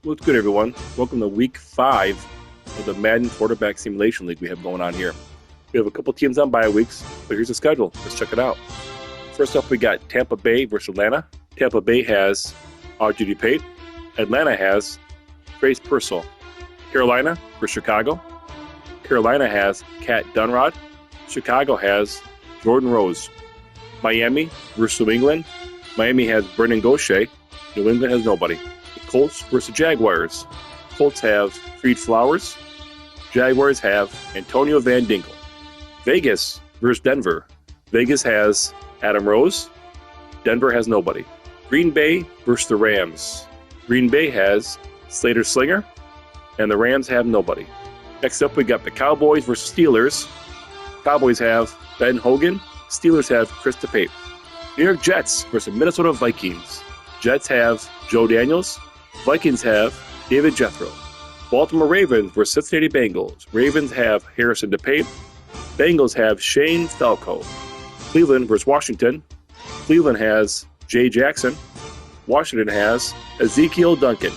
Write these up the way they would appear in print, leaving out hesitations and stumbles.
What's good, everyone? Welcome to Week 5 of the Madden Quarterback Simulation League we have going on here. We have a couple teams on bye weeks, but here's the schedule. Let's check it out. First up, we got Tampa Bay versus Atlanta. Tampa Bay has Audrey Pate. Atlanta has Trace Purcell. Carolina versus Chicago. Carolina has Kat Dunrod. Chicago has Jordan Rose. Miami versus New England. Miami has Brendan Gaucher. New England has nobody. Colts versus Jaguars. Colts have Freed Flowers. Jaguars have Antonio Van Dinkel. Vegas versus Denver. Vegas has Adam Rose. Denver has nobody. Green Bay versus the Rams. Green Bay has Slater Slinger, and the Rams have nobody. Next up, we got the Cowboys versus Steelers. Cowboys have Ben Hogan. Steelers have Chris DePape. New York Jets versus Minnesota Vikings. Jets have Joe Daniels. Vikings have David Jethro. Baltimore Ravens versus Cincinnati Bengals. Ravens have Harrison DePape. Bengals have Shane Falco. Cleveland versus Washington. Cleveland has Jay Jackson. Washington has Ezekiel Duncan.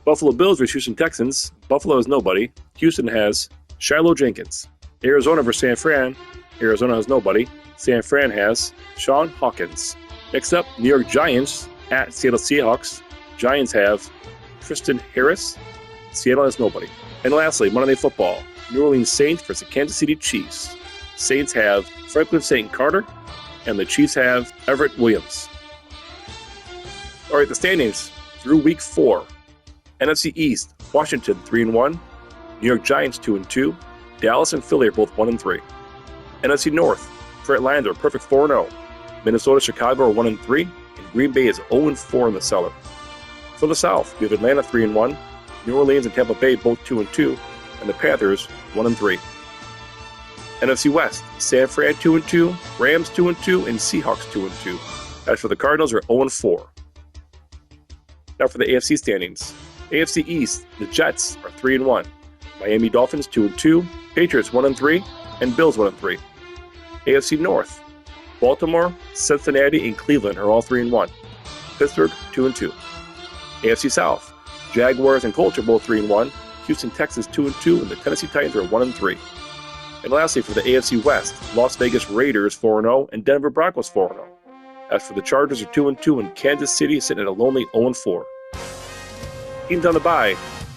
Buffalo Bills versus Houston Texans. Buffalo has nobody. Houston has Shiloh Jenkins. Arizona versus San Fran. Arizona has nobody. San Fran has Sean Hawkins. Next up, New York Giants at Seattle Seahawks. Giants have Tristan Harris. Seattle has nobody. And lastly, Monday Night Football. New Orleans Saints versus Kansas City Chiefs. Saints have Franklin St. Carter, and the Chiefs have Everett Williams. All right, the standings through Week 4. NFC East, Washington 3-1. New York Giants 2-2. Dallas and Philly are both 1-3. NFC North, for Atlanta are perfect 4-0. Minnesota, Chicago are 1-3, and Green Bay is 0-4 in the cellar. For the South, we have Atlanta 3-1, New Orleans and Tampa Bay both 2-2, and the Panthers 1-3. NFC West, San Fran 2-2, Rams 2-2, and Seahawks 2-2. As for the Cardinals, are 0-4. Now for the AFC standings. AFC East, the Jets are 3-1. Miami Dolphins 2-2, Patriots 1-3, and Bills 1-3. AFC North, Baltimore, Cincinnati, and Cleveland are all 3-1. Pittsburgh 2-2. AFC South, Jaguars and Colts are both 3-1. Houston Texans 2-2, and the Tennessee Titans are 1-3. And lastly, for the AFC West, Las Vegas Raiders 4-0 and Denver Broncos 4-0. As for the Chargers are 2-2, and Kansas City is sitting at a lonely 0-4. Teams on the bye: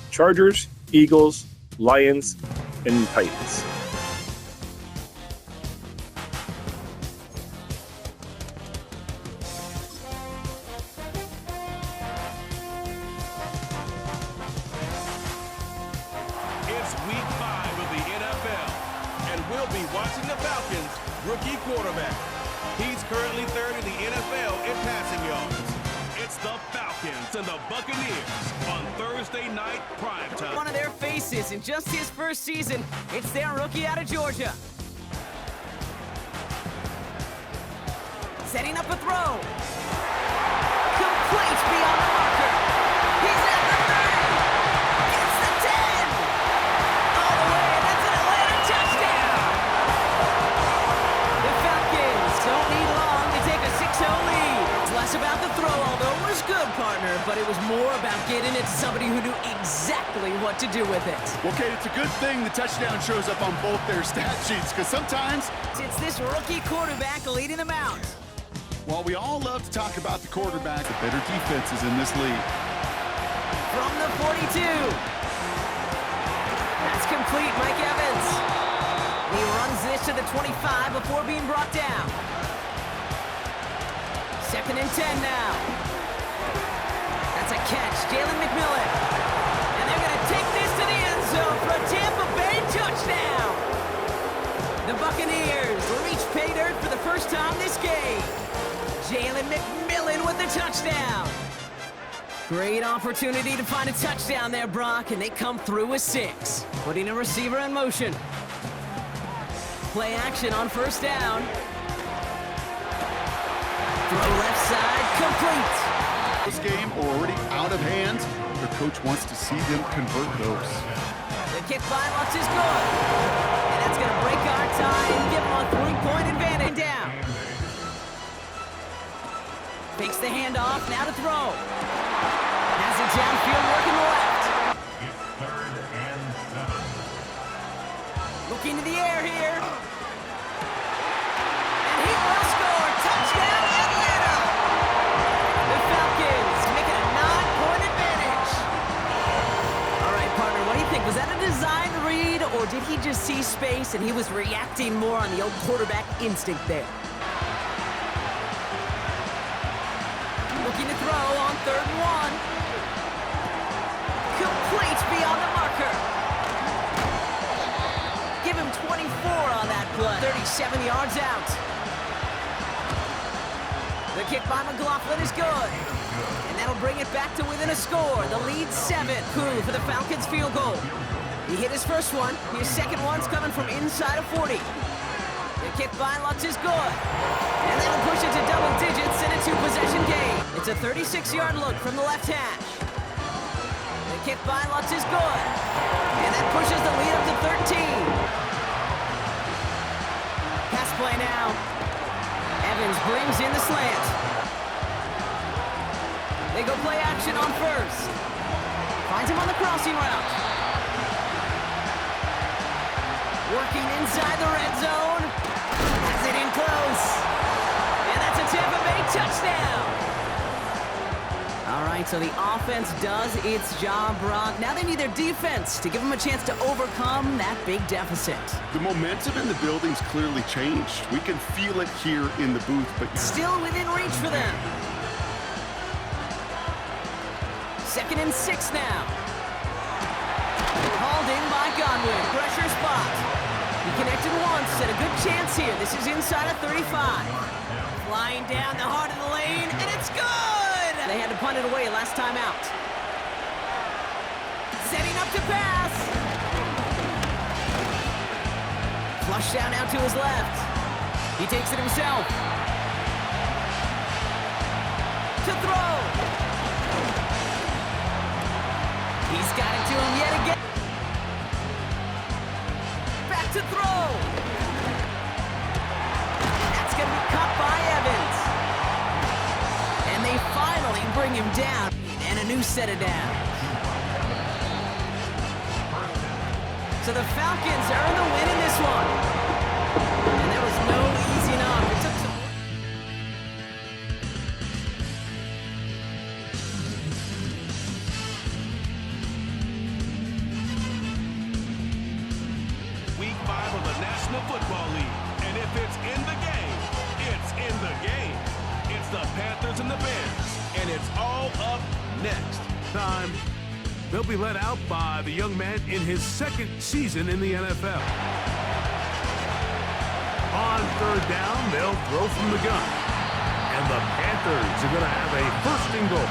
Chargers, Eagles, Lions, and Titans. It's Week 5 of the NFL, and we'll be watching the Falcons' rookie quarterback. He's currently third in the NFL in passing yards. It's the Falcons and the Buccaneers on Thursday night primetime. One of their faces in just his first season. It's their rookie out of Georgia. Setting up a throw. Complete beyond the marker. He's at the 30. It's the 10. All the way, and that's an Atlanta touchdown. The Falcons don't need long to take a 6-0 lead. It's less about the throw, although it was good, partner, but it was more about getting it to somebody who knew exactly what to do with it. Okay, it's a good thing the touchdown shows up on both their stat sheets, because sometimes, It's this rookie quarterback leading them out. while we all love to talk about the quarterback, the better defenses in this league. From the 42. That's complete, Mike Evans. He runs this to the 25 before being brought down. 2nd and 10 now. That's a catch, Jalen McMillan. And they're going to take this to the end zone for a Tampa Bay touchdown. The Buccaneers reach pay dirt for the first time this game. Jalen McMillan with the touchdown. Great opportunity to find a touchdown there, Brock, and they come through with 6. Putting a receiver in motion. Play action on first down. Throw left side, complete. This game already out of hand. Their coach wants to see them convert those. The kick by Lutz is good. And that's going to break our tie and give them a 3-point advantage down. Fakes the handoff, now to throw. Has it downfield, working the left. or did he just see space and he was reacting more on the old quarterback instinct there? Looking to throw on 3rd and 1. Complete beyond the marker. Give him 24 on that play. 37 yards out. The kick by McLaughlin is good. And that'll bring it back to within a score. The lead 7. Koo for the Falcons field goal. He hit his first one. His second one's coming from inside of 40. The kick by Lutz is good. And that'll push it to double digits in a 2-possession game. It's a 36-yard look from the left hash. The kick by Lutz is good. And that pushes the lead up to 13. Pass play now. Evans brings in the slant. They go play action on 1st. Finds him on the crossing route. Working inside the red zone. Has it in close. And that's a Tampa Bay touchdown. All right, so the offense does its job, Brock. Now they need their defense to give them a chance to overcome that big deficit. The momentum in the building's clearly changed. We can feel it here in the booth, but still within reach for them. 2nd and 6 now. Hauled in by Godwin. Pressure spot. He connected once and a good chance here. This is inside of 35. Flying down the heart of the lane, and it's good! They had to punt it away last time out. Setting up to pass. Flush down now to his left. He takes it himself. To throw. He's got it to him yet again. Back to throw. That's going to be caught by Evans. And they finally bring him down. And a new set of downs. So the Falcons earn the win in this one. And there was no easing up. It took some... Week 5 of the National Football League. And if it's in the game, it's in the game. It's the Panthers and the Bears. And it's all up next. Time. They'll be led out by the young man in his 2nd season in the NFL. On 3rd down, they'll throw from the gun. And the Panthers are going to have a 1st and goal.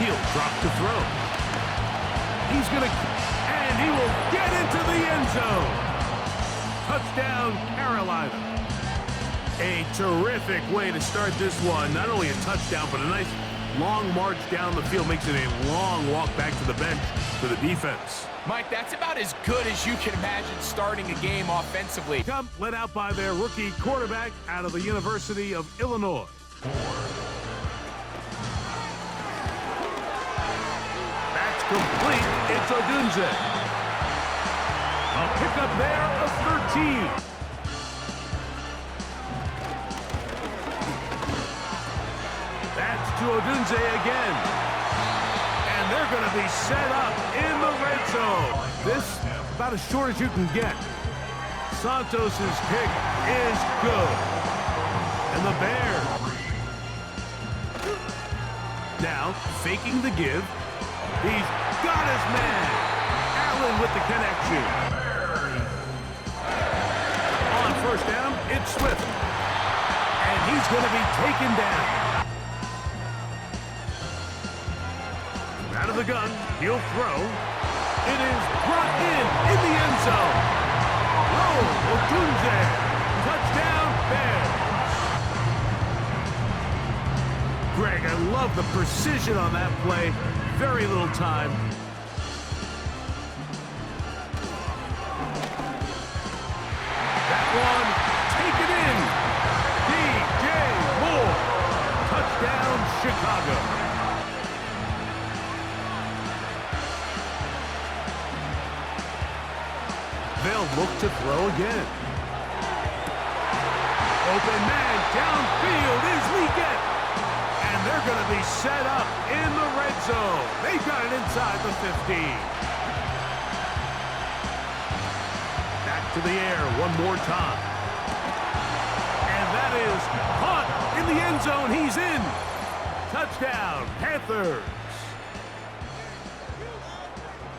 He'll drop to throw. He's going to... And he will get into the end zone. Touchdown, Carolina. A terrific way to start this one. Not only a touchdown, but a nice long march down the field. Makes it a long walk back to the bench for the defense. Mike, that's about as good as you can imagine starting a game offensively. Come led out by their rookie quarterback out of the University of Illinois. That's complete. It's Odunze. A pickup there of 13. That's to Odunze again. And they're going to be set up in the red zone. This about as short as you can get. Santos's kick is good. And the Bears now faking the give. He's got his man. Allen with the connection. On 1st down, it's Swift. And he's going to be taken down. Out of the gun, he'll throw. It is brought in the end zone. Oh, Odunze. Touchdown, Bears. Greg, I love the precision on that play. Very little time. That one, taken in. DJ Moore. Touchdown, Chicago. They'll look to throw again. Open man downfield is Liggett. And they're going to be set up in the red zone. They've got it inside the 15. to the air one more time. And that is caught in the end zone. He's in. Touchdown, Panthers.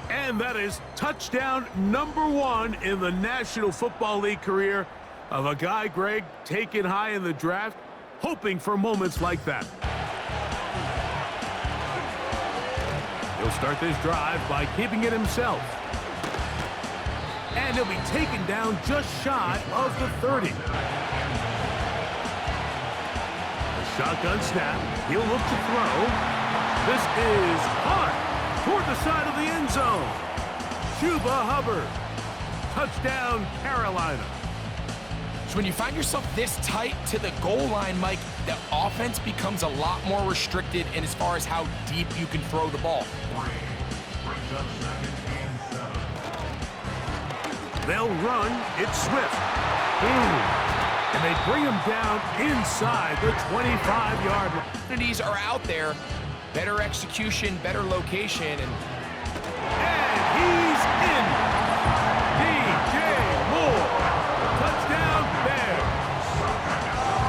And that is touchdown number 1 in the National Football League career of a guy, Greg, taken high in the draft, hoping for moments like that. He'll start this drive by keeping it himself. And he'll be taken down just shy of the 30. A shotgun snap. He'll look to throw. This is caught toward the side of the end zone. Chuba Hubbard. Touchdown, Carolina. So when you find yourself this tight to the goal line, Mike, the offense becomes a lot more restricted in as far as how deep you can throw the ball. They'll run. It's Swift. And they bring him down inside the 25-yard line. Opportunities are out there. Better execution, better location, and he's in. DJ Moore. Touchdown, Bears.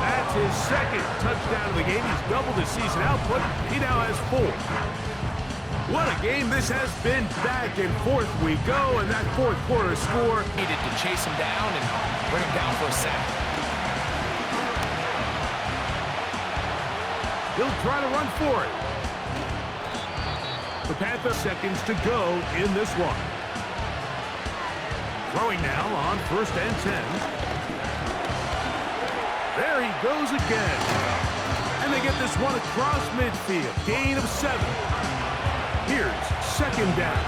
That's his second touchdown of the game. He's doubled his season output. He now has 4. What a game this has been. Back and forth we go, and that fourth quarter score needed to chase him down and bring him down for a sack. He'll try to run for it. The Panthers seconds to go in this one. Throwing now on 1st and 10. There he goes again. And they get this one across midfield. Gain of 7. Here's 2nd down.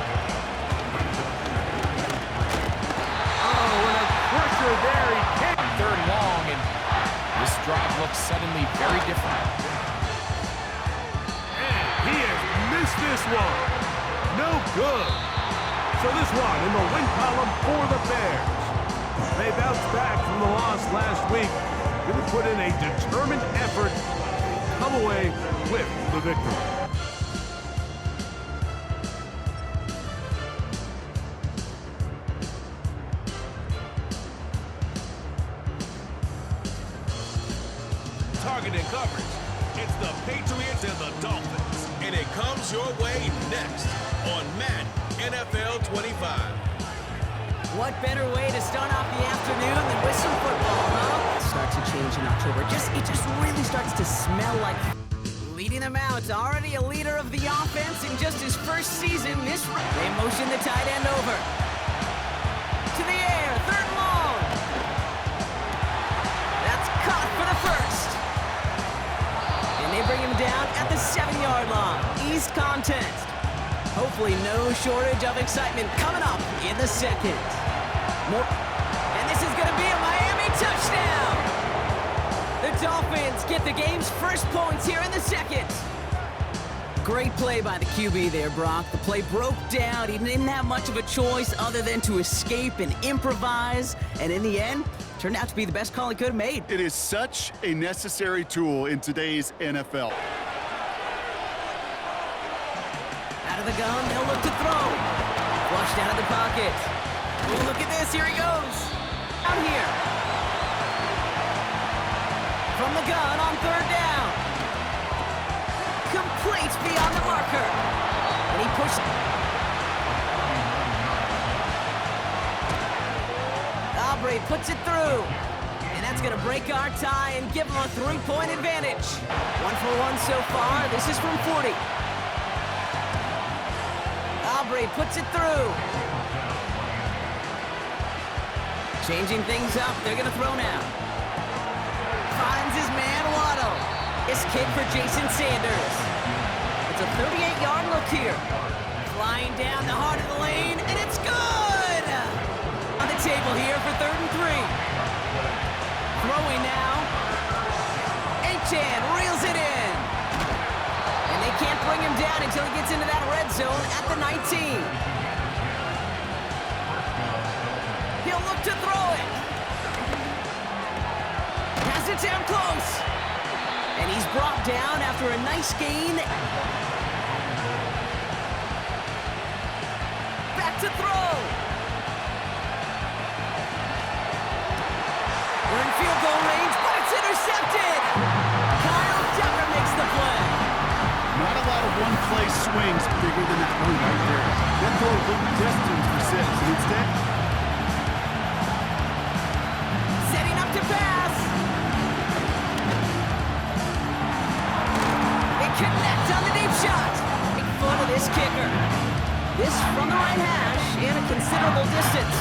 Oh, and a pressure there. He can't. 3rd and long, and this drive looks suddenly very different. And he has missed this one. No good. So this one in the win column for the Bears. They bounced back from the loss last week. Going to put in a determined effort, come away with the victory. Targeted coverage. It's the Patriots and the Dolphins. And it comes your way next on Madden NFL 25. What better way to start off the afternoon than with some football, huh? Starts to change in October. It just really starts to smell like... Leading them out, already a leader of the offense in just his first season. They motion the tight end over. To the air, 3rd and long. That's caught for the first. And they bring him down at the 7-yard line. East contest. Hopefully no shortage of excitement coming up in the second. And this is going to be a Miami touchdown. The Dolphins get the game's first points here in the second. Great play by the QB there, Brock. The play broke down. He didn't have much of a choice other than to escape and improvise. And in the end, turned out to be the best call he could have made. It is such a necessary tool in today's NFL. Out of the gun, they'll look to throw. Flushed out of the pocket. Ooh, look at this, here he goes. Out here. From the gun on 3rd down. Complete beyond the marker. And he pushed. Aubrey puts it through. And that's going to break our tie and give him a 3-point advantage. 1 for 1 so far. This is from 40. Aubrey puts it through. Changing things up. They're going to throw now. Finds his man, Waddle. This kick for Jason Sanders. It's a 38-yard look here. Flying down the heart of the lane, and it's good! On the table here for 3rd and 3. Throwing now. Achan reels it in. And they can't bring him down until he gets into that red zone at the 19. He'll look to throw it. Pass it down close. And he's brought down after a nice gain. Back to throw. swings bigger than that one right there. That throw looked destined for 6, and instead, Setting up to pass. They connect on the deep shot. Big foot of this kicker. This from the right hash and a considerable distance.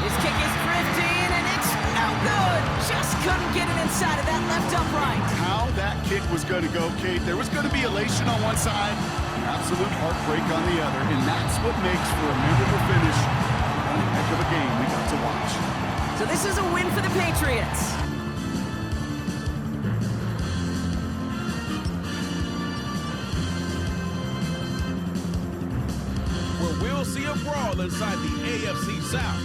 His kick is drifting and it's no good. Just couldn't get it inside of that left upright. how that kick was going to go, Kate. There was going to be elation on one side, absolute heartbreak on the other, and that's what makes for a memorable finish. One heck of a game we got to watch. So this is a win for the Patriots. Where we'll see a brawl inside the AFC South.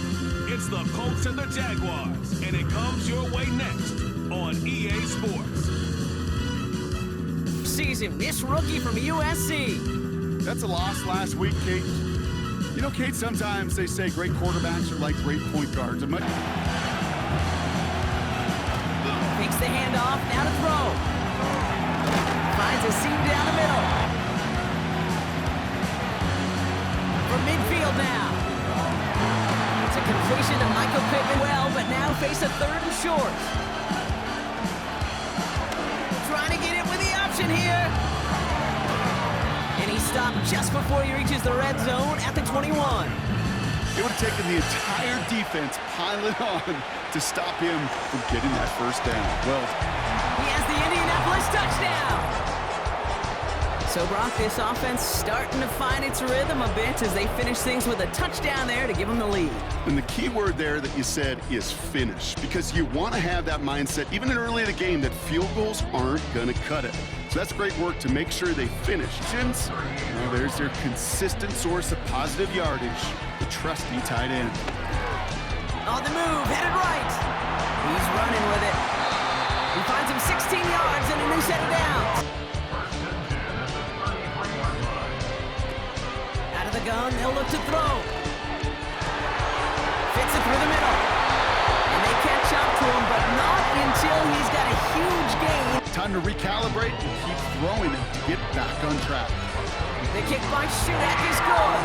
It's the Colts and the Jaguars, and it comes your way next on EA Sports. Season, this rookie from USC. That's a loss last week, Kate. You know, Kate, sometimes they say great quarterbacks are like great point guards. Takes the handoff, now to throw. Finds a seam down the middle. From midfield now. It's a completion to Michael Pittman well, but now face a 3rd and short. Trying to get it with the option here. And he stopped just before he reaches the red zone at the 21. It would have taken the entire defense piling on to stop him from getting that first down. Well, He has the Indianapolis touchdown. So, Brock, this offense starting to find its rhythm a bit as they finish things with a touchdown there to give them the lead. and the key word there that you said is finish, because you want to have that mindset, even in early in the game, that field goals aren't going to cut it. So that's great work to make sure they finish. Shins, well, there's their consistent source of positive yardage, the trusty tight end. On the move, headed right. He's running with it. He finds him 16 yards and a new set of downs. Out of the gun, they'll look to throw. Fits it through the middle. And they catch up to him, but not until he's got a huge gain. Time to recalibrate and keep throwing it to get back on track. The kick by Shudak is good.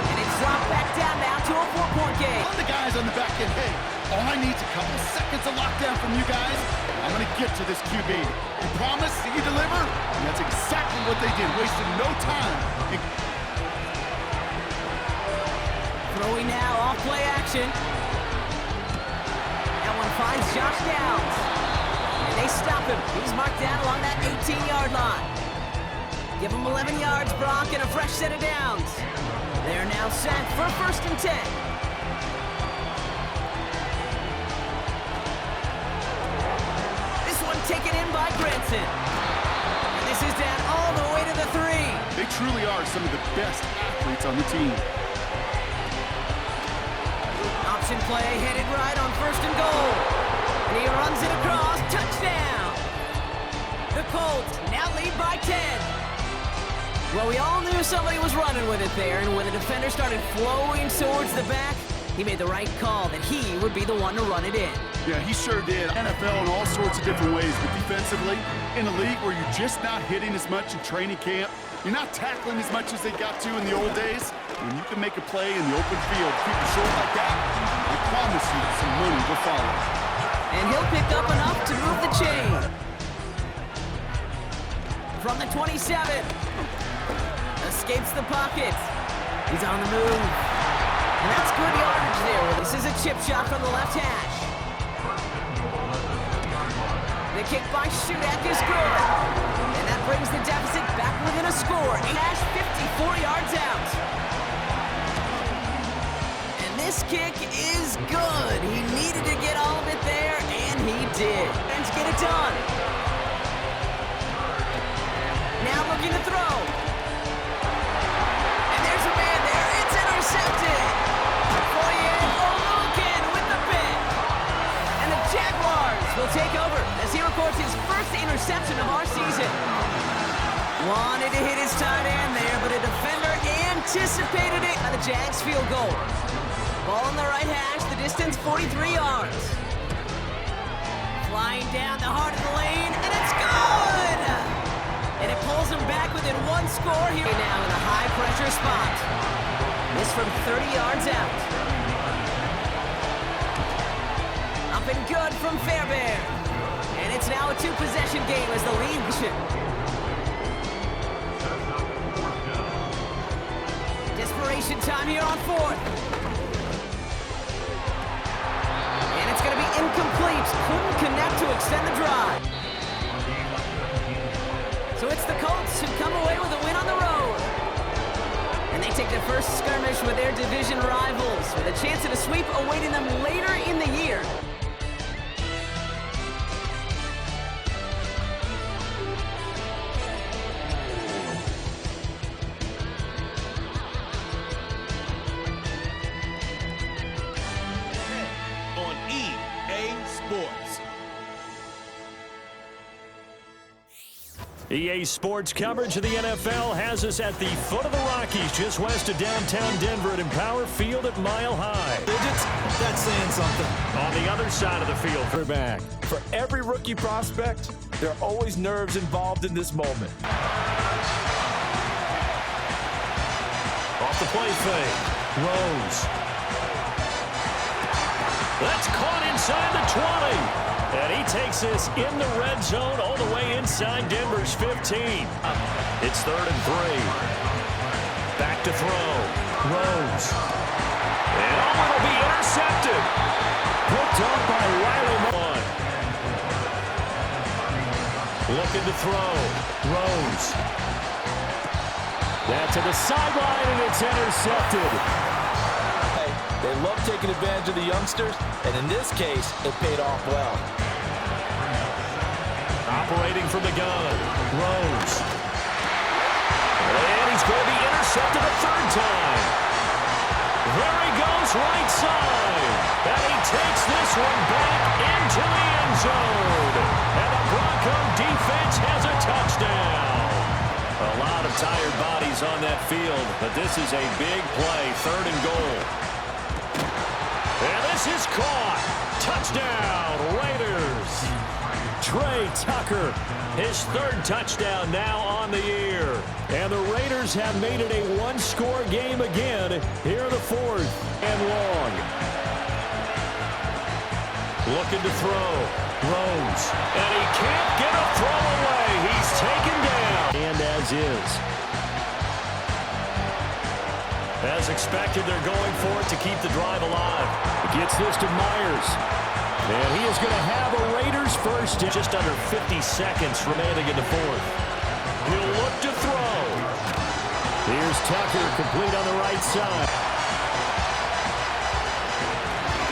And it's dropped back down now to a 4-point game. All the guys on the back end, hey, all I need is a couple seconds of lockdown from you guys. I'm going to get to this QB. You promise that you deliver? And that's exactly what they did, wasting no time. Throwing now, off play action. That one finds Josh Downs. And they stop him. He's marked down along that 18-yard line. Give him 11 yards, Brock, and a fresh set of downs. They're now set for 1st and 10. This one taken in by Granson. And this is down all the way to the 3. They truly are some of the best athletes on the team. Option play headed right on 1st and goal. And he runs it across. Touchdown! The Colts now lead by 10. Well, we all knew somebody was running with it there, and when the defender started flowing towards the back, he made the right call that he would be the one to run it in. Yeah, he sure did. NFL in all sorts of different ways, but defensively, in a league where you're just not hitting as much in training camp, you're not tackling as much as they got to in the old days, when you can make a play in the open field, keep it short like that, I promise you some money will follow. And he'll pick up enough to move the chain. From the 27. Escapes the pocket. He's on the move. And that's good yardage there. This is a chip shot from the left hash. The kick by Shudak is good. And that brings the deficit back within a score. Hash 54 yards out. And this kick is good. He needed to get all of it there, and he did. And to get it done. Now looking to throw. And there's a man there. It's intercepted. Foyer Olukin with the pick. And the Jaguars will take over as he records his first interception of our season. Wanted to hit his tight end there, but a defender anticipated it by the Jags field goal. Ball on the right hash, the distance 43 yards. Flying down the heart of the lane, and it's good! And back within one score here now in a high-pressure spot. This from 30 yards out. Up and good from Fairbairn. And it's now a two-possession game as the lead. Desperation time here on fourth. And it's going to be incomplete. Couldn't connect to extend the drive. So it's the Colts who come away with a win on the road. And they take their first skirmish with their division rivals with a chance at a sweep awaiting them later in the year. On EA Sports. EA Sports coverage of the NFL has us at the foot of the Rockies, just west of downtown Denver at Empower Field at Mile High. Digits, that's saying something. On the other side of the field, for back. For every rookie prospect, there are always nerves involved in this moment. Off the play fake. Rose. That's caught inside the 20. And he takes this in the red zone all the way inside Denver's 15. It's 3rd and 3. Back to throw. Rose. And it'll be intercepted. Picked up by Riley Mullen. Looking to throw. Rose. That to the sideline, and it's intercepted. They love taking advantage of the youngsters, and in this case, it paid off well. Operating from the gun, Rose. And he's going to be intercepted a 3rd time. There he goes, right side. And he takes this one back into the end zone. And the Bronco defense has a touchdown. A lot of tired bodies on that field, but this is a big play, 3rd and goal. And this is caught. Touchdown, Raiders. Trey Tucker, his 3rd touchdown now on the year. And the Raiders have made it a one-score game again here in the 4th and long. Looking to throw. Rose. And he can't get a throw away. He's taken down. And as is. As expected, they're going for it to keep the drive alive. Gets this to Myers. And he is going to have a Raiders first. Just under 50 seconds remaining in the 4th. He'll look to throw. Here's Tucker, complete on the right side.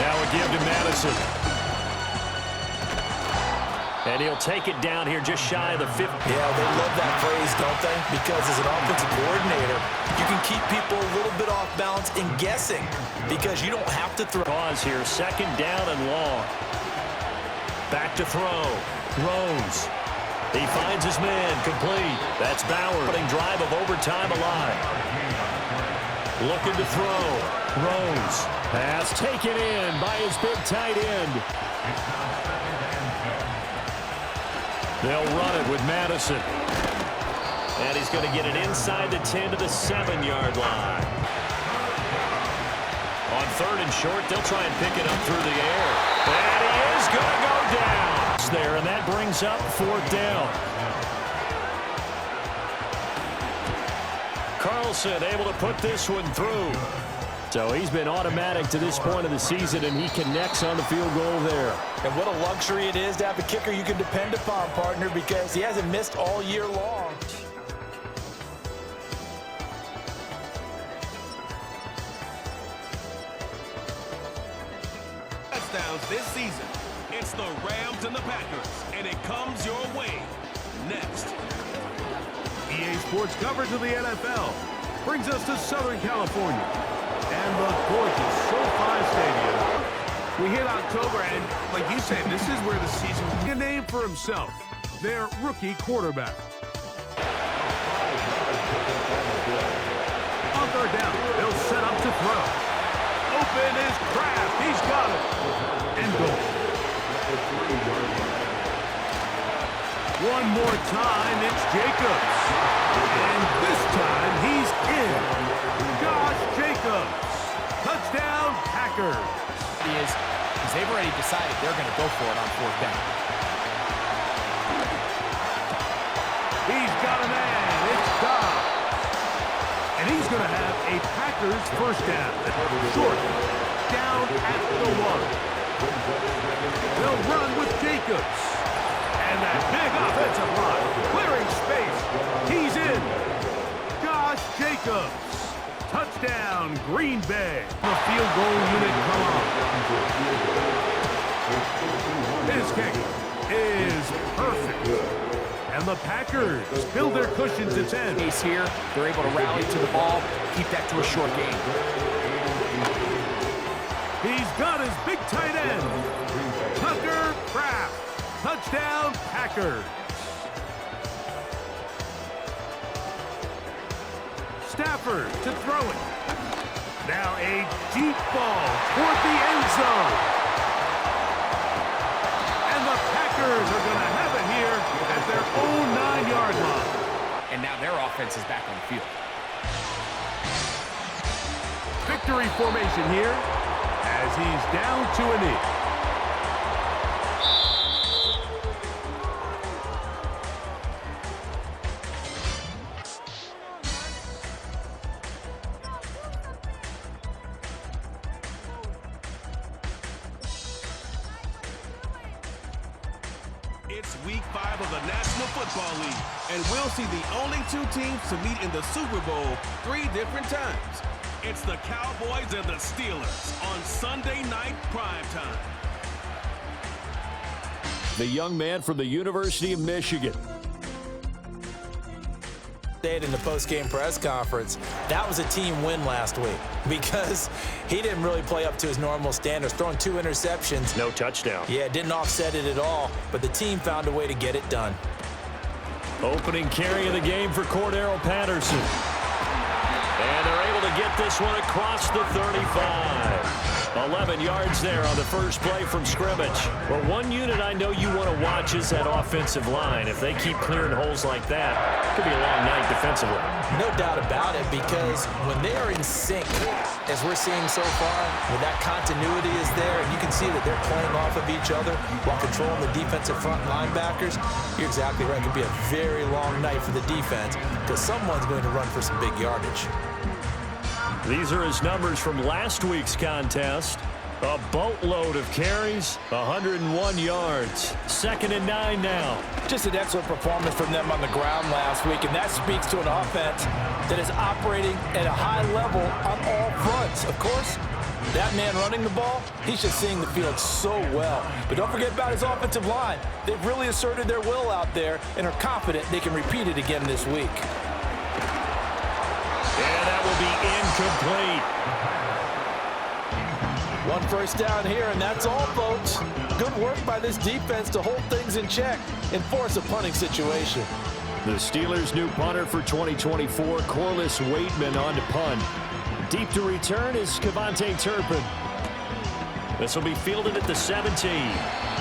Now a give to Madison. And he'll take it down here just shy of the 50. Yeah, they love that phrase, don't they? Because as an offensive coordinator, you can keep people a little bit off balance and guessing because you don't have to throw. Pause here, 2nd down and long. Back to throw. Rose. He finds his man, complete. That's Bauer, putting drive of overtime alive. Looking to throw. Rose. Pass taken in by his big tight end. They'll run it with Madison. And he's going to get it inside the 10 to the 7-yard line. On 3rd and short, they'll try and pick it up through the air. And he is going to go down. It's there, and that brings up 4th down. Carlson able to put this one through. So he's been automatic to this point of the season, and he connects on the field goal there. And what a luxury it is to have a kicker you can depend upon, partner, because he hasn't missed all year long. Touchdowns this season. It's the Rams and the Packers, and it comes your way next. EA Sports coverage of the NFL brings us to Southern California and the gorgeous SoFi Stadium. We hit October, and like you said, this is where the season will get a name for himself, their rookie quarterback. On 3rd down, they'll set up to throw. Open is Kraft. He's got it. And goal. One more time, it's Jacobs. Packers. Because they've already decided they're going to go for it on 4th down. He's got a man. It's Dobb. And he's going to have a Packers first down. Short. Down at the 1. They'll run with Jacobs. And that big offensive line. Clearing space. He's in. Josh Jacobs. Touchdown, Green Bay. The field goal unit come on. His kick is perfect. And the Packers build their cushion to 10. He's here. They're able to rally to the ball, keep that to a short game. He's got his big tight end, Tucker Kraft. Touchdown, Packers. Stafford to throw it. Now a deep ball toward the end zone. And the Packers are going to have it here at their own 9-yard line. And now their offense is back on the field. Victory formation here as he's down to a knee. It's week 5 of the National Football League, and we'll see the only 2 teams to meet in the Super Bowl 3 different times. It's the Cowboys and the Steelers on Sunday night primetime. The young man from the University of Michigan. In the post-game press conference, that was a team win last week because he didn't really play up to his normal standards, throwing 2 interceptions. No touchdown. Yeah, didn't offset it at all, but the team found a way to get it done. Opening carry of the game for Cordero Patterson. And they're able to get this one across the 35. 11 yards there on the first play from scrimmage. Well, one unit I know you want to watch is that offensive line. If they keep clearing holes like that, it could be a long night defensively. No doubt about it, because when they are in sync, as we're seeing so far, when that continuity is there, and you can see that they're playing off of each other while controlling the defensive front linebackers, you're exactly right. It could be a very long night for the defense because someone's going to run for some big yardage. These are his numbers from last week's contest. A boatload of carries, 101 yards. 2nd and 9 now. Just an excellent performance from them on the ground last week, and that speaks to an offense that is operating at a high level on all fronts. Of course, that man running the ball, he's just seeing the field so well. But don't forget about his offensive line. They've really asserted their will out there and are confident they can repeat it again this week. And that will be incomplete. 1 first down here, and that's all, folks. Good work by this defense to hold things in check and force a punting situation. The Steelers' new punter for 2024, Corliss Waitman, on to punt. Deep to return is Kevontae Turpin. This will be fielded at the 17.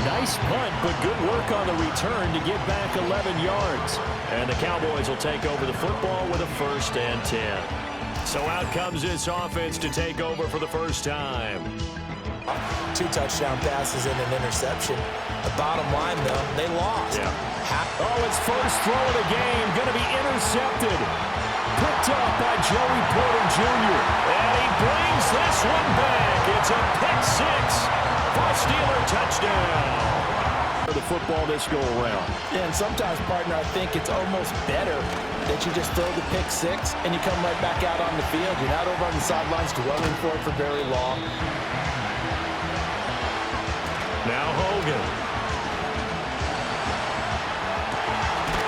Nice punt, but good work on the return to get back 11 yards. And the Cowboys will take over the football with a 1st and 10. So out comes this offense to take over for the first time. 2 touchdown passes and an interception. The bottom line, though, they lost. Yeah. Oh, it's first throw of the game. Going to be intercepted. Picked up by Joey Porter Jr. And he brings this one back. It's a pick 6 for a Steeler touchdown. The football this go around. Yeah, and sometimes, partner, I think it's almost better that you just throw the pick 6 and you come right back out on the field. You're not over on the sidelines dwelling for it for very long. Now Hogan.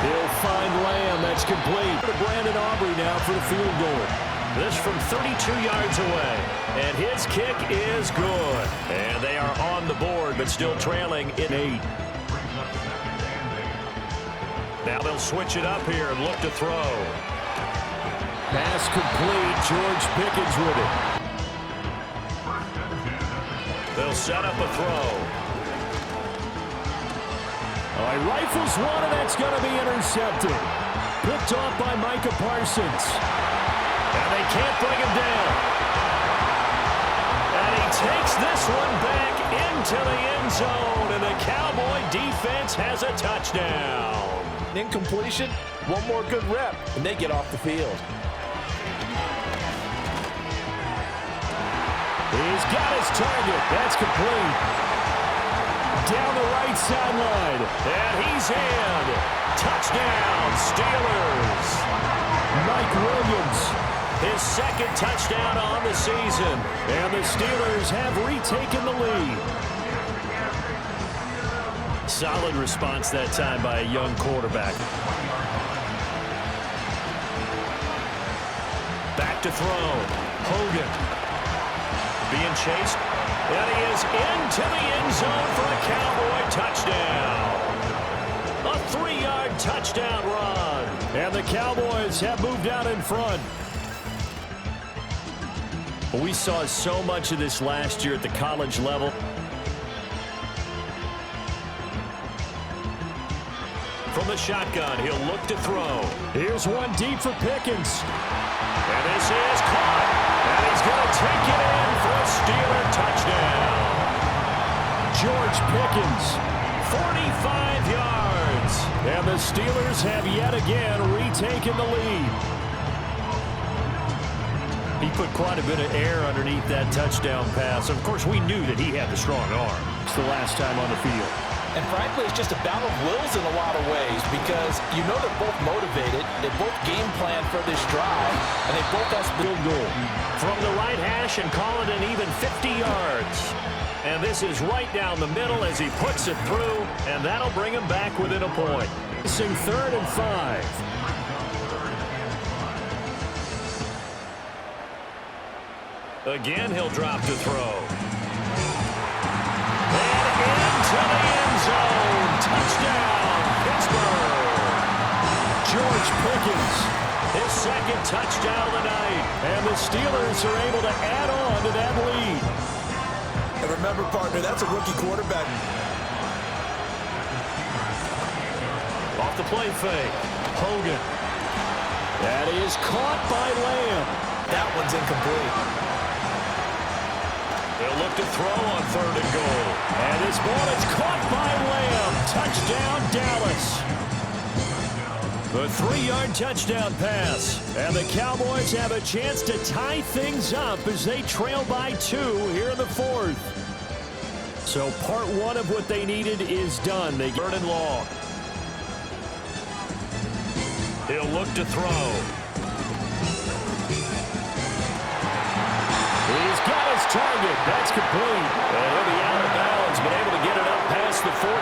He'll find Lamb. That's complete. To Brandon Aubrey now for the field goal. This from 32 yards away. And his kick is good. And they are on the board, but still trailing in 8. Now they'll switch it up here and look to throw. Pass complete. George Pickens with it. They'll set up a throw. All right, rifles one, and that's going to be intercepted. Picked off by Micah Parsons. And they can't bring him down. And he he takes this one back into the end zone, and the Cowboy defense has a touchdown. Incompletion, one more good rep, and they get off the field. He's got his target. That's complete. Down the right sideline. And he's in. Touchdown, Steelers. Mike Williams, his second touchdown on the season. And the Steelers have retaken the lead. Solid response that time by a young quarterback. Back to throw. Hogan. Being chased, and he is into the end zone for a Cowboy touchdown. A 3-yard touchdown run. And the Cowboys have moved out in front. We saw so much of this last year at the college level. From the shotgun, he'll look to throw. Here's one deep for Pickens. And this is caught. And he's going to take it in for a Steeler touchdown. George Pickens, 45 yards. And the Steelers have yet again retaken the lead. He put quite a bit of air underneath that touchdown pass. Of course, we knew that he had the strong arm. It's the last time on the field. And frankly, it's just a battle of wills in a lot of ways because you know they're both motivated, they both game plan for this drive, and they both have field goal. From the right hash and call it an even 50 yards. And this is right down the middle as he puts it through, and that'll bring him back within a point. Missing 3rd and 5. Again, he'll drop to throw. And into the end zone. Touchdown, Pittsburgh. George Pickens, his second touchdown of the night. And the Steelers are able to add on to that lead. And remember, partner, that's a rookie quarterback. Off the play fake. Hogan. That is caught by Lamb. That one's incomplete. They'll look to throw on 3rd and goal. And this ball is caught by Lamb. Touchdown, Dallas. The 3-yard touchdown pass. And the Cowboys have a chance to tie things up as they trail by 2 here in the 4th. So part 1 of what they needed is done. They get 3rd and long. He'll look to throw. He's got his target. That's complete. And he'll be out of bounds, but able to get it up past the 45.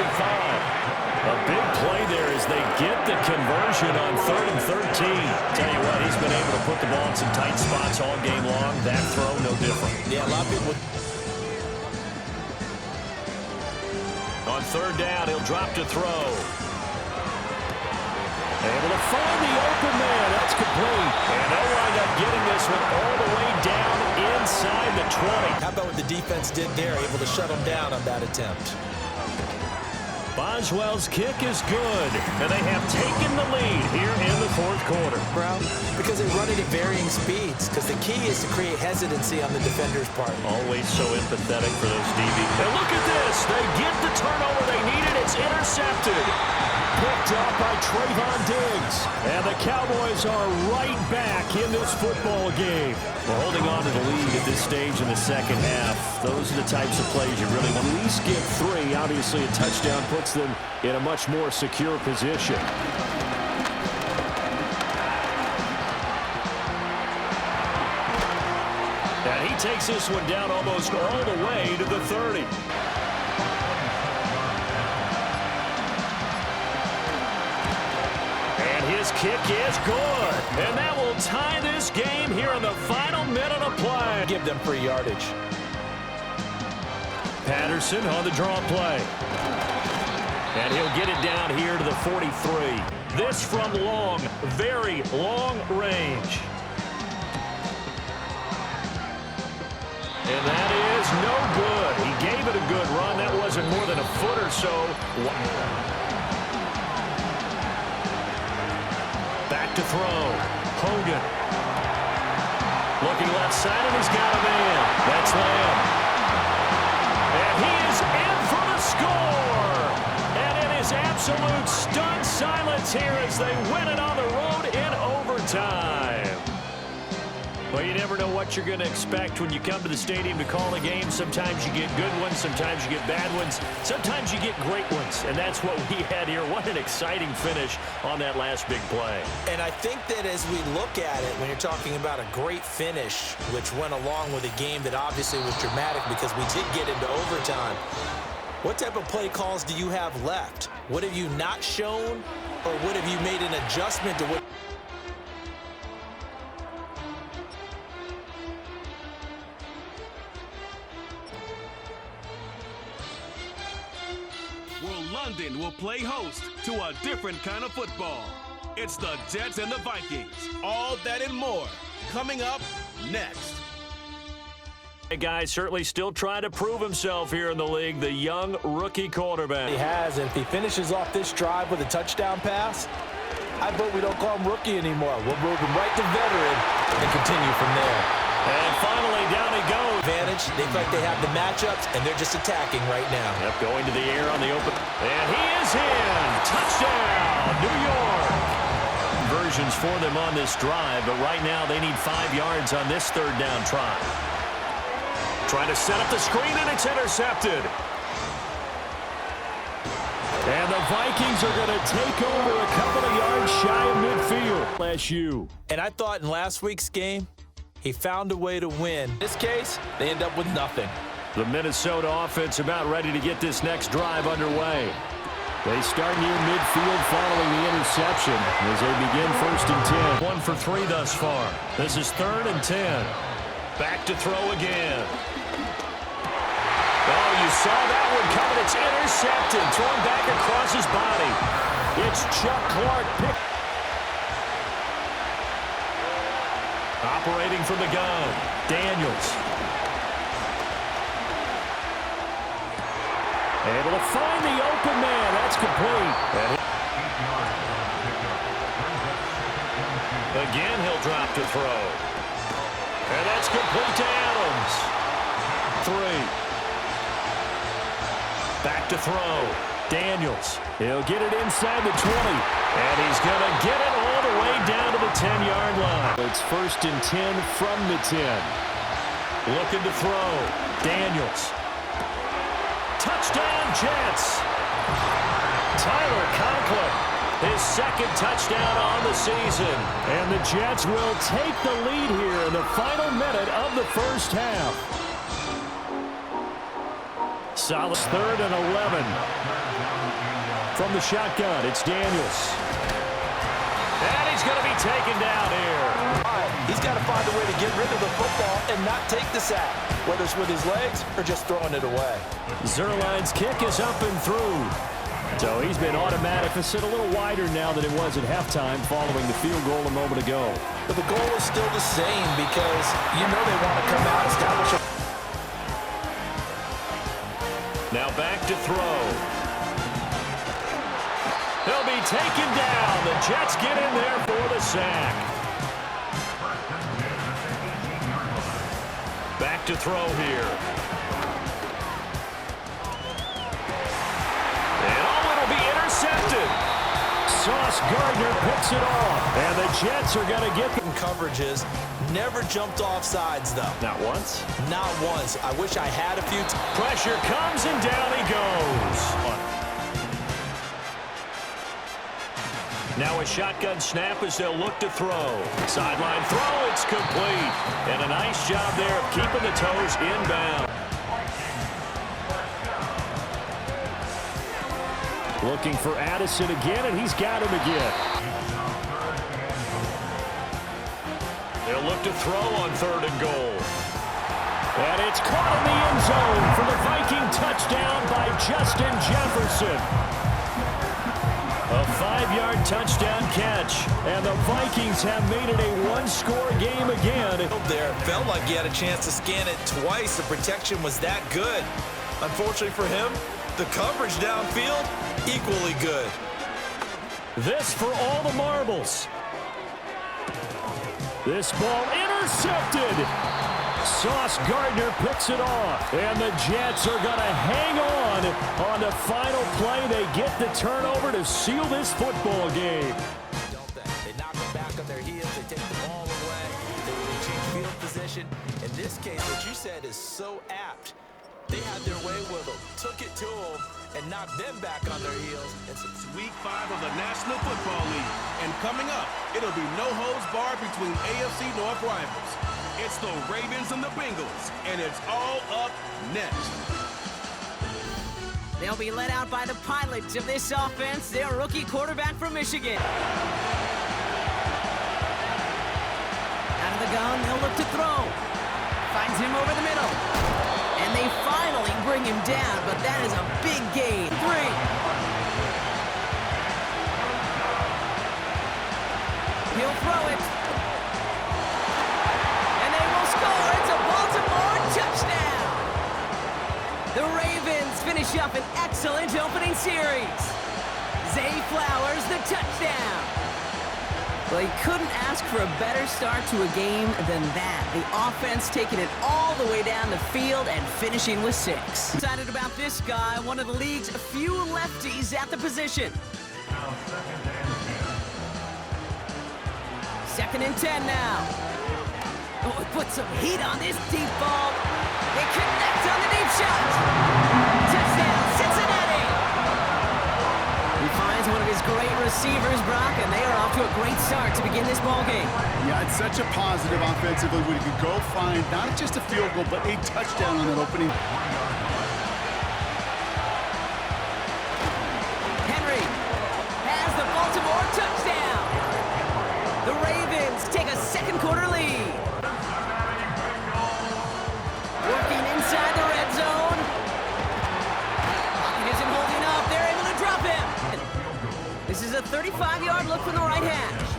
A big play there as they get the conversion on 3rd and 13. Tell you what, he's been able to put the ball in some tight spots all game long. That throw, no different. Yeah, a lot of people. On 3rd down, he'll drop to throw. Able to find the open man. That's complete. And they'll wind up getting this one all the way down inside the 20. How about what the defense did there? Able to shut them down on that attempt. Boswell's kick is good. And they have taken the lead here in the 4th quarter. Brown, because they run it at varying speeds. Because the key is to create hesitancy on the defender's part. Always so empathetic for those DBs. And look at this. They get the turnover they needed. It's intercepted. Picked up by Trayvon Diggs. And the Cowboys are right back in this football game. We're holding on to the lead at this stage in the second half. Those are the types of plays you really want. At least get 3. Obviously, a touchdown puts them in a much more secure position. And he takes this one down almost all the way to the 30. His kick is good. And that will tie this game here in the final minute of play. Give them free yardage. Patterson on the draw play. And he'll get it down here to the 43. This from long, very long range. And that is no good. He gave it a good run. That wasn't more than a foot or so. Back to throw. Hogan. Looking left side, and he's got a man. That's Lamb. goes in for the score. And it is absolute stunned silence here as they win it on the road in overtime. Well, you never know what you're going to expect when you come to the stadium to call a game. Sometimes you get good ones, sometimes you get bad ones, sometimes you get great ones, and that's what we had here. What an exciting finish on that last big play. And I think that as we look at it, when you're talking about a great finish, which went along with a game that obviously was dramatic because we did get into overtime, what type of play calls do you have left? What have you not shown, or what have you made an adjustment to what? Well, London will play host to a different kind of football. It's the Jets and the Vikings. All that and more coming up next. The guy certainly still trying to prove himself here in the league, the young rookie quarterback. He has, and if he finishes off this drive with a touchdown pass, I vote we don't call him rookie anymore. We'll move him right to veteran and continue from there. And finally, down he goes. Advantage. They feel like they have the matchups, and they're just attacking right now. Yep, going to the air on the open. And he is in. Touchdown, New York. Conversions for them on this drive, but right now they need 5 yards on this third down try. Trying to set up the screen, and it's intercepted. And the Vikings are going to take over a couple of yards shy of midfield. LSU. And I thought in last week's game, he found a way to win. In this case, they end up with nothing. The Minnesota offense about ready to get this next drive underway. They start near midfield following the interception as they begin 1st and 10. 1 for 3 thus far. This is 3rd and 10. Back to throw again. Oh, you saw that one coming. It's intercepted. Thrown back across his body. It's Chuck Clark. Operating from the gun, Daniels. Able to find the open man. That's complete. Again, he'll drop to throw. And that's complete to Adams. 3. Back to throw. Daniels. He'll get it inside the 20. And he's going to get it all the way down to the 10-yard line. It's 1st and 10 from the 10. Looking to throw. Daniels. Touchdown, Jets. Tyler Conklin. His 2nd touchdown on the season. And the Jets will take the lead here in the final minute of the first half. Solid 3rd and 11. From the shotgun, it's Daniels. And he's going to be taken down here. All right, he's got to find a way to get rid of the football and not take the sack, whether it's with his legs or just throwing it away. Zerline's kick is up and through. So he's been automatic. It's a little wider now than it was at halftime following the field goal a moment ago. But the goal is still the same because you know they want to come out, establish a... Now back to throw. He'll be taken down. The Jets get in there for the sack. Back to throw here. And oh, it'll be intercepted. Sauce Gardner picks it off. And the Jets are going to get them. Coverages. Never jumped off sides, though. Not once? Not once. I wish I had a few. Pressure comes and down he goes. Now a shotgun snap as they'll look to throw. Sideline throw, it's complete. And a nice job there of keeping the toes inbound. Looking for Addison again, and he's got him again. They'll look to throw on 3rd and goal. And it's caught in the end zone for the Viking touchdown by Justin Jefferson. A 5-yard touchdown catch, and the Vikings have made it a one-score game again. There felt like he had a chance to scan it twice. The protection was that good. Unfortunately for him, the coverage downfield, equally good. This for all the marbles. This ball intercepted. Sauce Gardner picks it off. And the Jets are going to hang on the final play. They get the turnover to seal this football game. Don't they? They knock them back on their heels. They take the ball away. They change field position. In this case, what you said is so apt. They had their way with them, took it to them, and knocked them back on their heels. It's week 5 of the National Football League. And coming up, it'll be no holds barred between AFC North rivals. It's the Ravens and the Bengals, and it's all up next. They'll be led out by the pilots of this offense, their rookie quarterback from Michigan. Out of the gun, they'll look to throw. Finds him over the middle. And they finally bring him down, but that is a big gain. 3. He'll throw it. And they will score. It's a Baltimore touchdown. The Ravens finish up an excellent opening series. Zay Flowers, the touchdown. Well, he couldn't ask for a better start to a game than that. The offense taking it all the way down the field and finishing with 6. Excited about this guy, one of the league's few lefties at the position. Second and 10 now. Oh, he put some heat on this deep ball. They connect on the deep shot. Touchdown, Cincinnati. He finds one of his great receivers, Brock, and they are off to a great start to begin this ball game. Yeah, it's such a positive offensively when you can go find not just a field goal, but a touchdown on that opening. Henry has the Baltimore touchdown. The Ravens take a second quarter lead. Working inside the red zone. He isn't holding up. They're able to drop him. This is a 35-yard look from the right hash.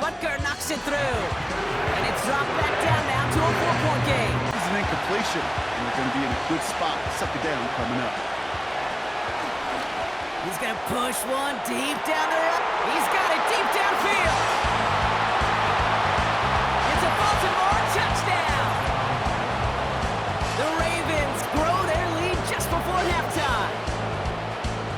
Butker knocks it through. And it's dropped back down now to a 4-point game. This is an incompletion, and they're going to be in a good spot. Suck it down coming up. He's going to push one deep down the road. He's got it deep downfield. It's a Baltimore touchdown. The Ravens grow their lead just before halftime.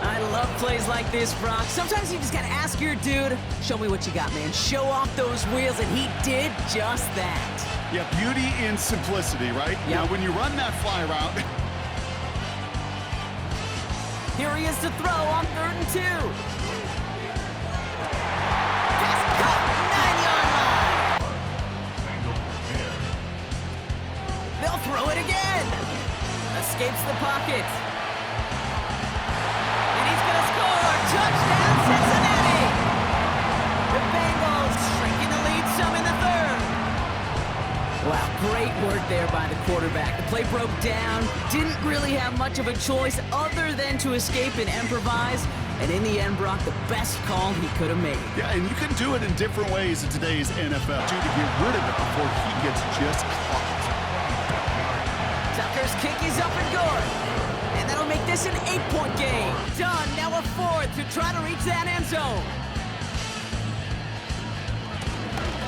I love plays like this, Brock. Sometimes you just got to ask your dude, show me what you got, man. Show off those wheels, and he did just that. Yeah, beauty in simplicity, right? Yep. Now, when you run that fly route... Here he is to throw on 3rd and 2. Pass caught, 9-yard line. They'll throw it again. Escapes the pocket. And he's going to score. Touchdown, Cincinnati. The Bengals shrinking the lead some in the 3rd. Wow, great work there by the quarterback. The play broke down, didn't really have much of a choice other than to escape and improvise, and in the end, Brock, the best call he could have made. Yeah, and you can do it in different ways in today's NFL, to get rid of it before he gets just caught. Tucker's kick is up and good, and that'll make this an 8-point game. Done, now a 4th to try to reach that end zone.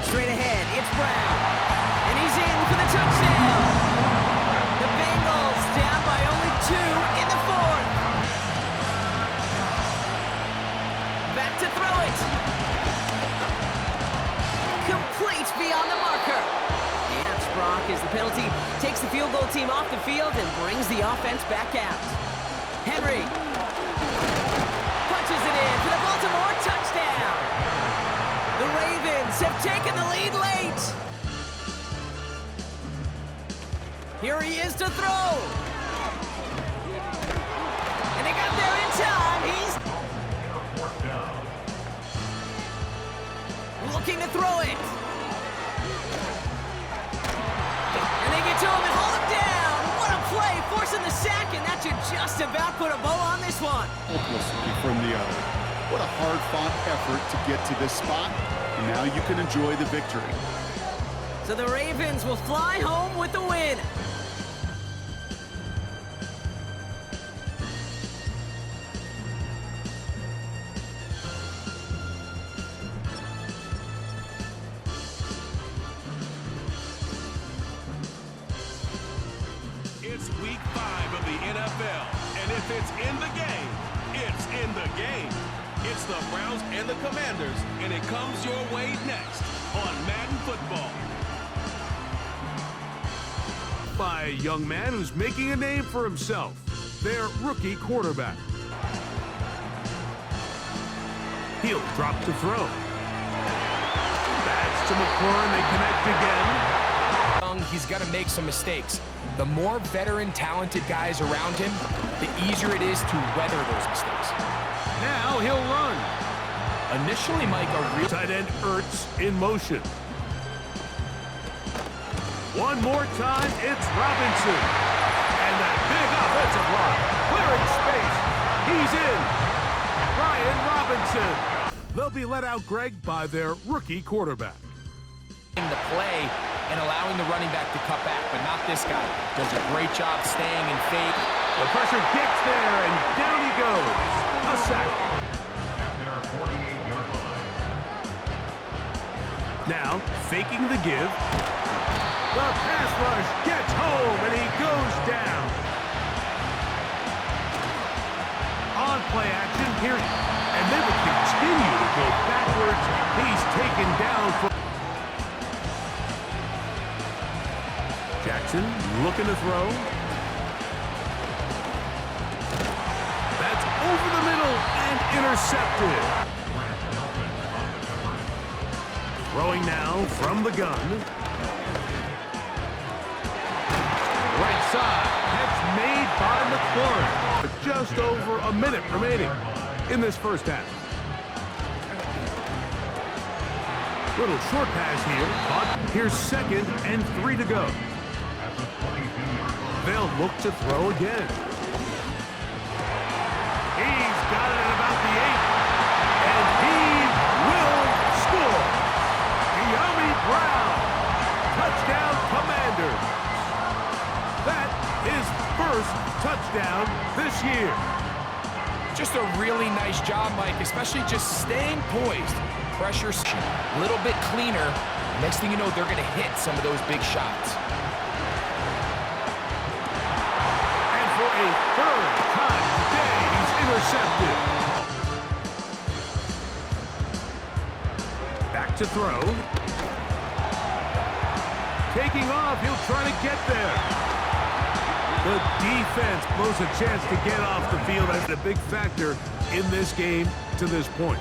Straight ahead, it's Brown. And he's in for the touchdown. The Bengals down by only 2 in the 4th. Back to throw it. Complete beyond the marker. And that's Brock as the penalty takes the field goal team off the field and brings the offense back out. Henry punches it in for the Baltimore touchdown. The Ravens have taken the lead late. Here he is to throw. And they got there in time. He's looking to throw it. And they get to him and hold him down. What a play, forcing the sack, and that should just about put a bow on this one. Hopelessly from the other. What a hard-fought effort to get to this spot. And now you can enjoy the victory. So the Ravens will fly home with the win. NFL. And if it's in the game, it's in the game. It's the Browns and the Commanders, and it comes your way next on Madden Football. By a young man who's making a name for himself, their rookie quarterback. He'll drop to throw. That's to McLaurin. They connect again. He's got to make some mistakes. The more veteran, talented guys around him, the easier it is to weather those mistakes. Now he'll run. Initially, Mike, a real Tight end Ertz in motion. One more time, it's Robinson. And that big offensive line, clearing space. He's in. Ryan Robinson. They'll be let out, Greg, by their rookie quarterback. The play and allowing the running back to cut back, but not this guy. Does a great job staying in fake. The pressure gets there, and down he goes. A sack. Now, faking the give. The pass rush gets home, and he goes down. On play action here, and they would continue to go backwards. He's taken down for Jackson looking to throw. That's over the middle and intercepted. Throwing now from the gun. Right side. Catch made by McLaurin. Just over a minute remaining in this first half. Little short pass here. Caught. Here's 2nd and 3 to go. They'll look to throw again. He's got it at about the 8. And he will score. De'Ami Brown. Touchdown, Commanders. That is first touchdown this year. just a really nice job, Mike, especially just staying poised. Pressure a little bit cleaner. Next thing you know, they're going to hit some of those big shots. And for a third time today, he's intercepted. Back to throw. Taking off, he'll try to get there. The defense blows a chance to get off the field. That's a big factor in this game to this point.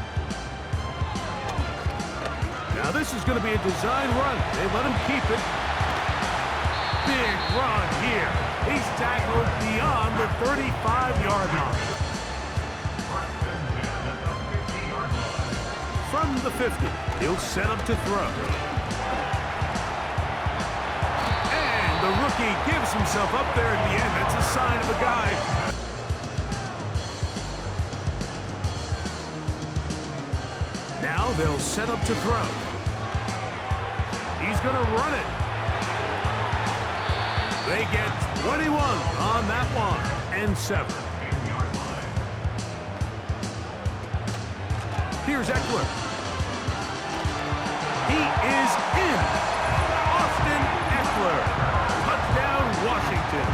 Now this is going to be a design run. They let him keep it. Big run here. He's tackled beyond the 35-yard line. From the 50, he'll set up to throw. And the rookie gives himself up there at the end. That's a sign of a guy. Now they'll set up to throw. He's going to run it. They get 21 on that one and 7. Here's Eckler. He is in. Austin Eckler. Touchdown, Washington.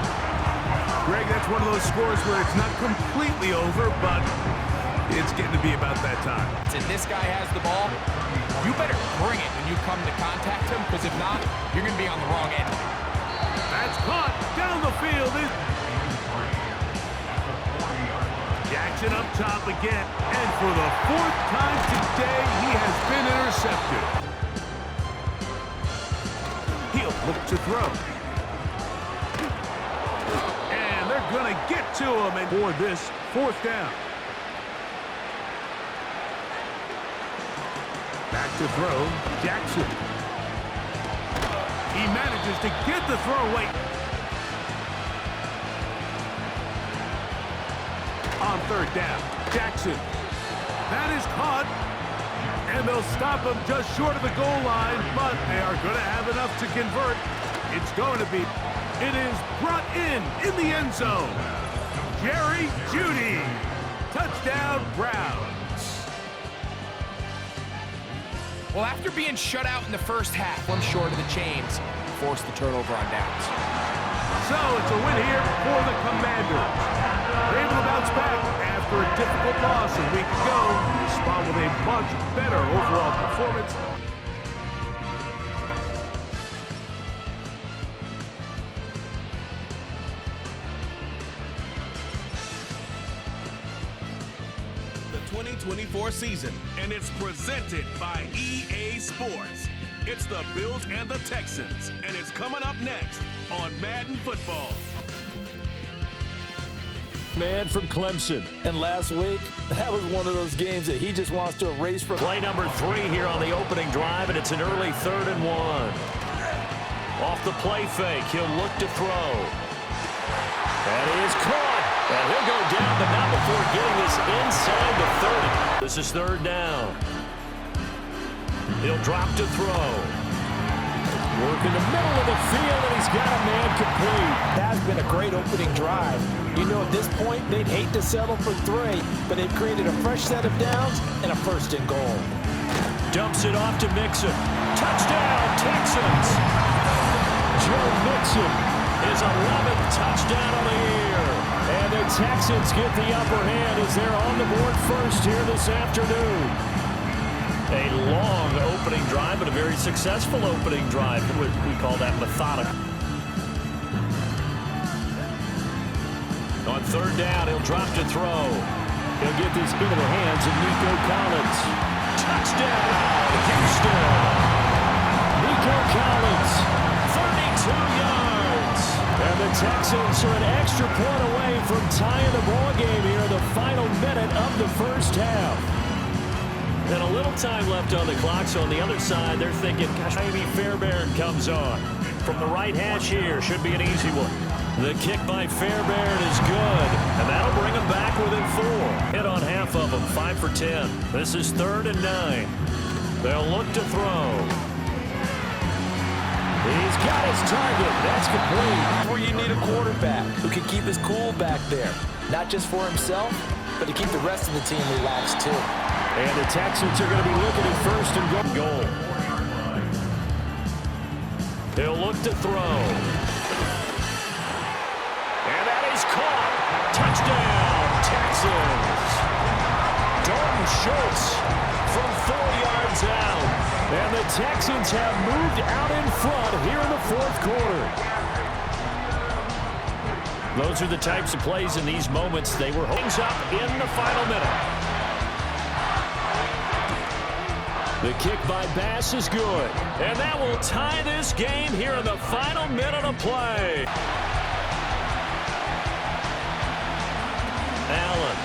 Greg, that's one of those scores where it's not completely over, but it's getting to be about that time. And this guy has the ball. You better bring it when you come to contact him, because if not, you're going to be on the wrong end. That's caught down the field. Jackson up top again. And for the 4th time today, he has been intercepted. He'll look to throw. And they're going to get to him and for this 4th down. Back to throw, Jackson. He manages to get the throw away. On 3rd down, Jackson. That is caught. And they'll stop him just short of the goal line, but they are going to have enough to convert. It's going to be. It is brought in the end zone. Jerry Jeudy. Touchdown, Browns. Well, after being shut out in the first half, one short of the chains, forced the turnover on downs. So it's a win here for the Commanders. They're able to bounce back after a difficult loss a week ago. Respond with a much better overall performance. The 2024 season, and it's presented by EA Sports. It's the Bills and the Texans, and it's coming up next on Madden Football. Man from Clemson. And last week, that was one of those games that he just wants to erase from. Play number 3 here on the opening drive, and it's an early 3rd and 1. Off the play fake, he'll look to throw. And he is caught. And he'll go down, but not before getting this inside the 30. This is 3rd down. He'll drop to throw. Work in the middle of the field, and he's got a man complete. That's been a great opening drive. You know, at this point, they'd hate to settle for 3, but they've created a fresh set of downs and a 1st and goal. Dumps it off to Mixon. Touchdown, Texans! Joe Mixon, his 11th touchdown of the year. And the Texans get the upper hand as they're on the board first here this afternoon. A long opening drive, but a very successful opening drive. We call that methodical. On 3rd down, he'll drop to throw. He'll get this into the hands of Nico Collins. Touchdown, Houston! Nico Collins, 32 yards. And the Texans are an extra point away from tying the ball game here in the final minute of the first half. And a little time left on the clock, so on the other side, they're thinking, gosh, maybe Fairbairn comes on. From the right hash here, should be an easy one. The kick by Fairbairn is good, and that'll bring them back within 4. Hit on half of them, 5 for 10. This is 3rd and 9. They'll look to throw. He's got his target. That's complete. Where you need a quarterback who can keep his cool back there, not just for himself, but to keep the rest of the team relaxed too. And the Texans are going to be looking at 1st and goal. They'll look to throw. And that is caught. Touchdown, Texans. Dalton Schultz from 4 yards out. And the Texans have moved out in front here in the 4th quarter. Those are the types of plays in these moments they were holding up in the final minute. The kick by Bass is good. And that will tie this game here in the final minute of play. Allen.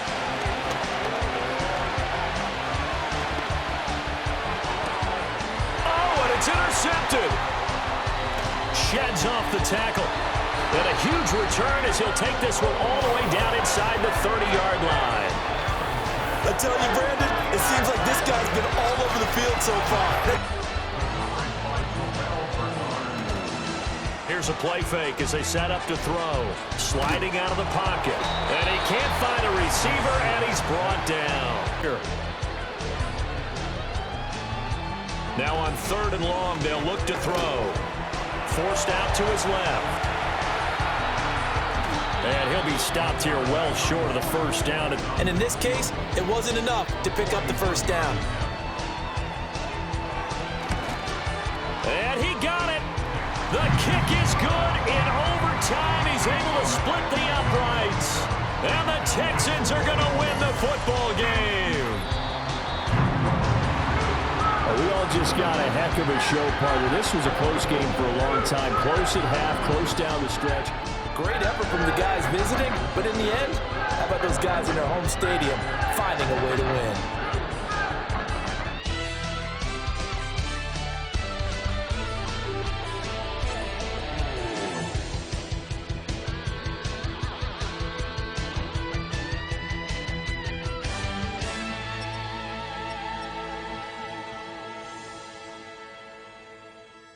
Oh, and it's intercepted. Sheds off the tackle. And a huge return as he'll take this one all the way down inside the 30-yard line. I tell you, Brandon, it seems like this guy's been all over the field so far. Here's a play fake as they set up to throw. Sliding out of the pocket. And he can't find a receiver, and he's brought down. Now on 3rd and long, they'll look to throw. Forced out to his left. And he'll be stopped here well short of the 1st down. And in this case, it wasn't enough to pick up the 1st down. And he got it. The kick is good. In overtime, he's able to split the uprights. And the Texans are going to win the football game. We all just got a heck of a show, partner. This was a close game for a long time. Close at half, close down the stretch. Great effort from the guys visiting, but in the end, how about those guys in their home stadium finding a way to win?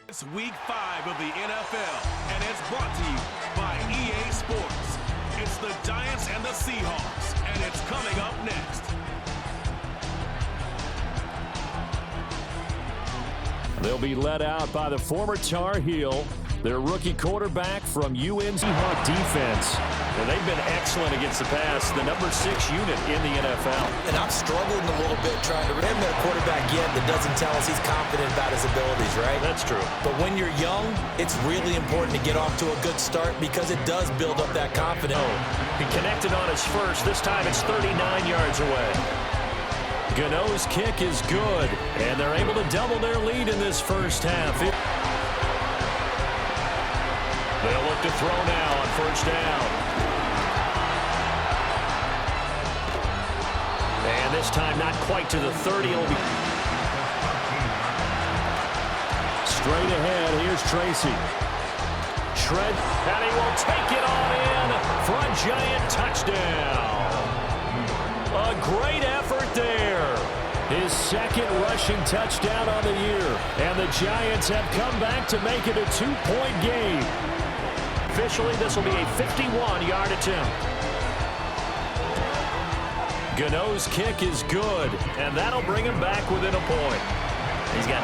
It's week 5 of the NFL, and it's brought to you by EA Sports. It's the Giants and the Seahawks, and it's coming up next. They'll be led out by the former Tar Heel, Their rookie quarterback from UNC Hawk defense. And they've been excellent against the pass, the number 6 unit in the NFL. And I'm struggling a little bit trying to remember a quarterback yet that doesn't tell us he's confident about his abilities, right? That's true. But when you're young, it's really important to get off to a good start because it does build up that confidence. He connected on his first. This time it's 39 yards away. Gano's kick is good, and they're able to double their lead in this first half. They'll look to throw now on first down. And this time not quite to the 30. It'll be straight ahead. Here's Tracy. Shred, and he will take it on in for a giant touchdown. A great effort there. His second rushing touchdown on the year. And the Giants have come back to make it a 2-point game. Officially, this will be a 51-yard attempt. Gano's kick is good, and that'll bring him back within a point. He's got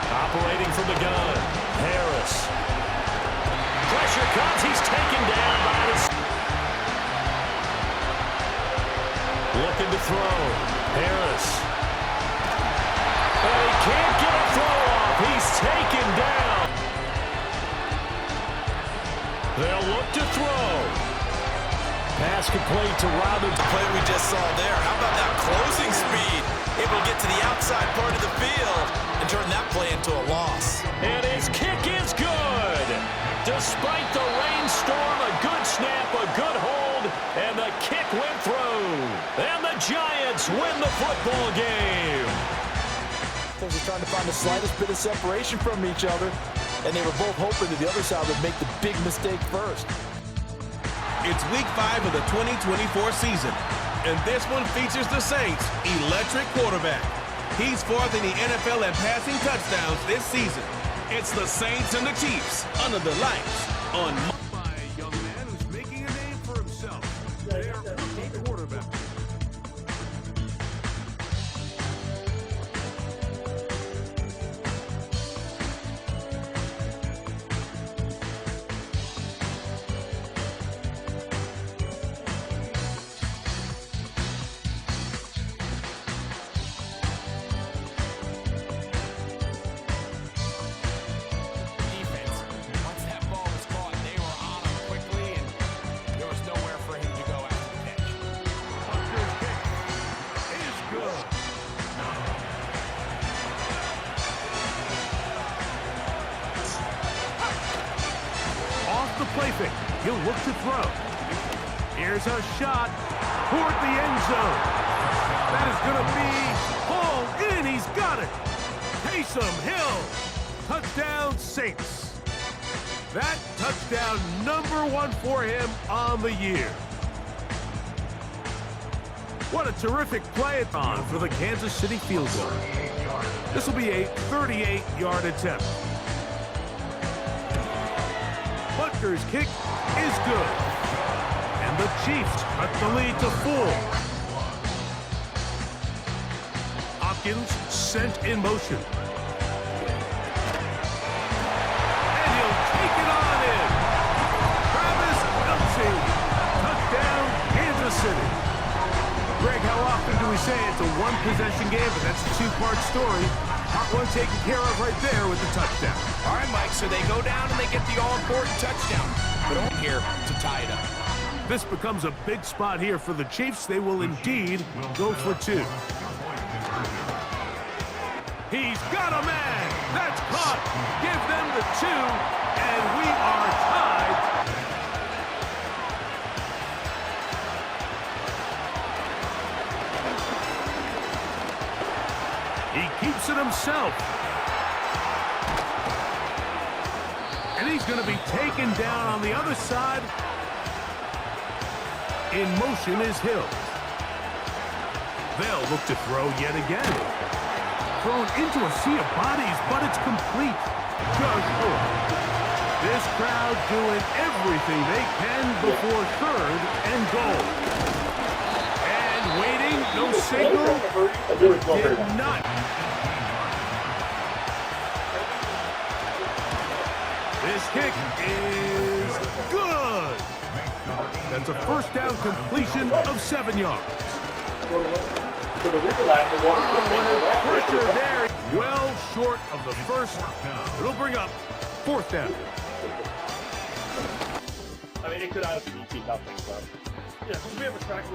operating from the gun. Harris. Pressure comes. He's taken down by the... Looking to throw. Harris. And he can't get a throw off. He's taken down. They'll look to throw. Pass complete to Robbins. The play we just saw there. How about that closing speed? Able to get to the outside part of the field and turn that play into a loss. And his kick is good. Despite the rainstorm, a good snap, a good hold, and the kick went through. And the Giants win the football game. They were trying to find the slightest bit of separation from each other, and they were both hoping that the other side would make the big mistake first. It's week 5 of the 2024 season, and this one features the Saints' electric quarterback. He's 4th in the NFL in passing touchdowns this season. It's the Saints and the Chiefs under the lights on... By a young man who's making a name for himself. Their rookie quarterback. Once that ball was caught, they were on him quickly, and there was nowhere for him to go after the catch. Butker's kick is good. Off the play fake. He'll look to throw. Here's a shot toward the end zone. That is going to be hauled in. He's got it. Taysom Hill. Touchdown Saints. That touchdown number 1 for him on the year. What a terrific play on for the Kansas City field goal. This will be a 38-yard attempt. Butker's kick is good. And the Chiefs cut the lead to 4. Hopkins sent in motion. And he'll take it on in. Travis Kelce. Touchdown, Kansas City. Greg, how often do we say it's a one-possession game, but that's a 2-part story? Part 1 taken care of right there with the touchdown. All right, Mike, so they go down and they get the all-important touchdown. But only here to tie it up. This becomes a big spot here for the Chiefs. They will indeed go for 2. He's got a man. That's caught. Give them the 2, and we are tied. He keeps it himself. And he's going to be taken down on the other side. In motion is Hill. They'll look to throw yet again. Thrown into a sea of bodies, but it's complete. Josh Hill. This crowd doing everything they can before 3rd and goal. And waiting, no signal. Did not. This kick is good. That's a first down completion of 7 yards. Pressure there, well short of the first. It'll bring up 4th down. I mean, it could honestly be nothing, but Yeah, we have a track.